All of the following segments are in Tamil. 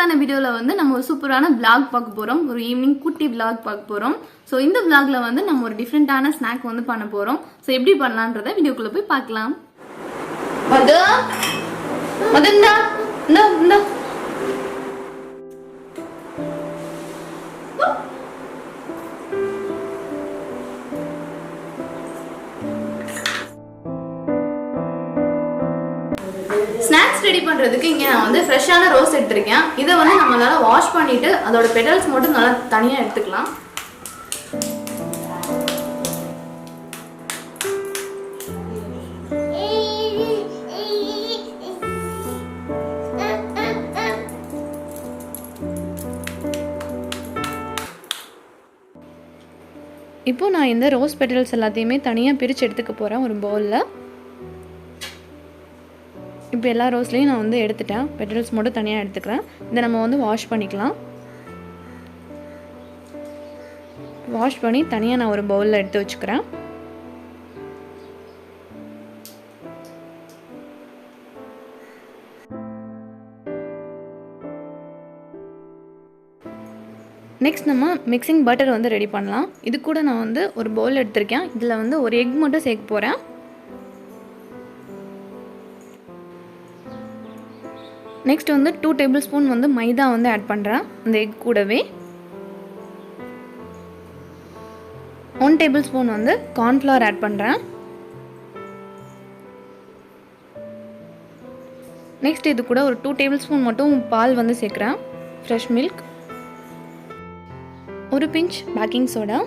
இன்னைக்கான வீடியோவில் வந்து நம்ம ஒரு சூப்பரான vlog பார்க்க போகிறோம். ஒரு ஈவினிங் குட்டி vlog பார்க்க போகிறோம். ஸோ இந்த vlogல வந்து நம்ம ஒரு டிஃப்ரெண்ட்டான ஸ்நாக் வந்து பண்ண போகிறோம். ஸோ எப்படி பண்ணலான்றதை வீடியோக்குள்ளே போய் பார்க்கலாம். ஸ்நாக்ஸ் ரெடி பண்ணுறதுக்கு இங்கே நான் வந்து ஃப்ரெஷ்ஷான ரோஸ் எடுத்திருக்கேன். இதை வந்து நம்மளால வாஷ் பண்ணிவிட்டு அதோட பெட்டல்ஸ் மட்டும் நல்லா தனியாக எடுத்துக்கலாம். இப்போ நான் இந்த ரோஸ் பெட்டல்ஸ் எல்லாத்தையுமே தனியாக பிரித்து எடுத்துக்க போகிறேன் ஒரு பவுலில். இப்போ எல்லா ரோஸ்லையும் நான் வந்து எடுத்துட்டேன். பெட்டல்ஸ் மட்டும் தனியாக எடுத்துக்கிறேன். இதை நம்ம வந்து வாஷ் பண்ணிக்கலாம். வாஷ் பண்ணி தனியாக நான் ஒரு பவுலில் எடுத்து வச்சுக்கிறேன். நெக்ஸ்ட் நம்ம மிக்சிங் பட்டர் வந்து ரெடி பண்ணலாம். இது கூட நான் வந்து ஒரு பவுல் எடுத்திருக்கேன். இதில் வந்து ஒரு எக் மட்டும் சேர்க்க போகிறேன். நெக்ஸ்ட் வந்து 2 டேபிள் ஸ்பூன் வந்து மைதா வந்து ஆட் பண்ணுறேன் அந்த எக் கூடவே. 1 டேபிள் ஸ்பூன் வந்து கார்ன்ஃப்ளவர் ஆட் பண்ணுறேன். நெக்ஸ்ட் இது கூட ஒரு 2 டேபிள் ஸ்பூன் மட்டும் பால் வந்து சேர்க்குறேன், ஃப்ரெஷ் மில்க். ஒரு pinch baking soda,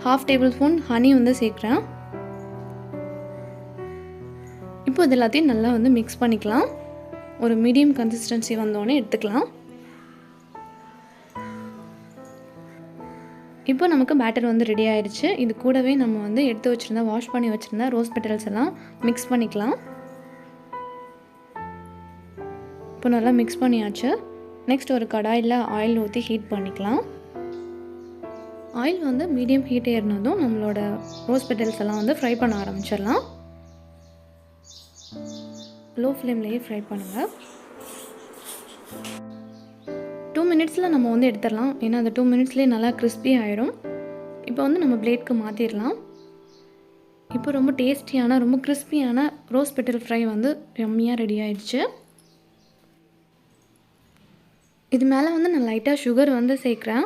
1/2 tablespoon honey வந்து சேர்க்குறேன். இப்போ இது எல்லாத்தையும் நல்லா வந்து மிக்ஸ் பண்ணிக்கலாம். ஒரு மீடியம் கன்சிஸ்டன்சி வந்தோடனே எடுத்துக்கலாம். இப்போ நமக்கு பேட்டர் வந்து ரெடி ஆயிடுச்சு. இது கூடவே நம்ம வந்து எடுத்து வச்சுருந்தா வாஷ் பண்ணி வச்சுருந்தா ரோஸ் பெட்டல்ஸ் எல்லாம் மிக்ஸ் பண்ணிக்கலாம். இப்போ நல்லா மிக்ஸ் பண்ணியாச்சு. நெக்ஸ்ட் ஒரு கடாயில் ஆயில் ஊற்றி ஹீட் பண்ணிக்கலாம். ஆயில் வந்து மீடியம் ஹீட் ஏறினதும் நம்மளோட ரோஸ் பெட்டல்ஸ் எல்லாம் வந்து ஃப்ரை பண்ண ஆரம்பிச்சிடலாம். லோ ஃப்ளேம்லேயே ஃப்ரை பண்ணுங்கள். 2 மினிட்ஸில் நம்ம வந்து எடுத்துடலாம். ஏன்னா அந்த 2 மினிட்ஸ்லேயே நல்லா கிறிஸ்பி ஆகிடும். இப்போ வந்து நம்ம பிளேட்க்கு மாற்றிடலாம். இப்போ ரொம்ப டேஸ்டியான ரொம்ப கிறிஸ்பியான ரோஸ் பெட்டல் ஃப்ரை வந்து யம்மியாக ரெடி ஆயிடுச்சு. இது மேலே வந்து நான் லைட்டாக சுகர் வந்து சேர்க்குறேன்.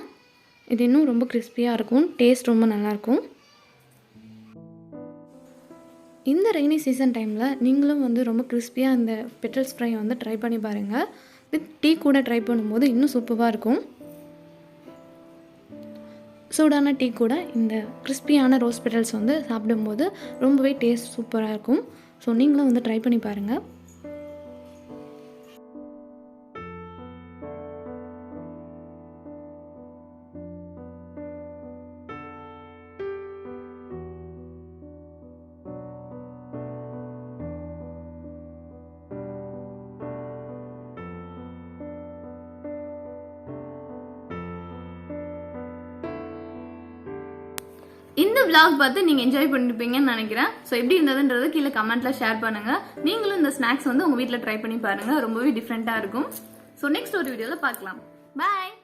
இது இன்னும் ரொம்ப கிறிஸ்பியாக இருக்கும், டேஸ்ட் ரொம்ப நல்லாயிருக்கும். இந்த ரெய்னி சீசன் டைமில் நீங்களும் வந்து ரொம்ப கிறிஸ்பியாக இந்த பெட்டல்ஸ் ஃப்ரை வந்து ட்ரை பண்ணி பாருங்கள். வித் டீ கூட ட்ரை பண்ணும்போது இன்னும் சூப்பராக இருக்கும். சூடான டீ கூட இந்த கிறிஸ்பியான ரோஸ் பெட்டல்ஸ் வந்து சாப்பிடும்போது ரொம்பவே டேஸ்ட் சூப்பராக இருக்கும். ஸோ நீங்களும் வந்து ட்ரை பண்ணி பாருங்கள். இந்த vlog பார்த்து நீங்கள் என்ஜாய் பண்ணிருப்பீங்கன்னு நினைக்கிறேன். ஸோ எப்படி இருந்ததுன்றது கீழே கமெண்ட்டில் ஷேர் பண்ணுங்கள். நீங்களும் இந்த ஸ்நாக்ஸ் வந்து உங்கள் வீட்டில் ட்ரை பண்ணி பாருங்கள். ரொம்பவே டிஃப்ரெண்ட்டாக இருக்கும். ஸோ நெக்ஸ்ட் ஒரு வீடியோவில் பார்க்கலாம். பாய்.